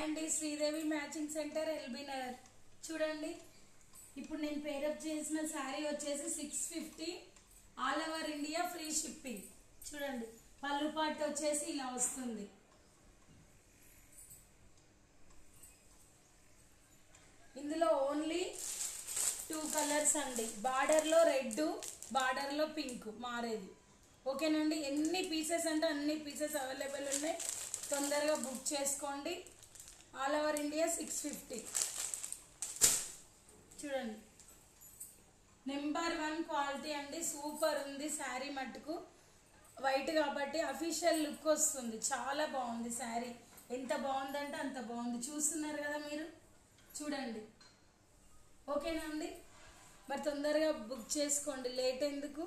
అండి Sridevi matching centre LB Nagar. చూడండి ఇప్పుడు నేను పేరప్ చేసిన శారీ వచ్చేసి 650 all over India free shipping. చూడండి పళ్ళు పాటు వచ్చేసి ఇలా వస్తుంది. ఇందులో ఓన్లీ 2 కలర్స్ అండి, బార్డర్లో రెడ్, బార్డర్లో పింక్ మారేది. ఓకేనండి, ఎన్ని పీసెస్ అంటే అన్ని పీసెస్ అవైలబుల్ ఉన్నాయి, తొందరగా బుక్ చేసుకోండి. All over India 650. చూడండి నెంబర్ 1 క్వాలిటీ అండి, సూపర్ ఉంది శారీ. మట్టుకు వైట్ కాబట్టి అఫీషియల్ లుక్ వస్తుంది, చాలా బాగుంది శారీ. ఎంత బాగుందంటే అంత బాగుంది, చూస్తున్నారు కదా మీరు. చూడండి ఓకేనా అండి, మరి తొందరగా బుక్ చేసుకోండి, లేట్ ఎందుకు.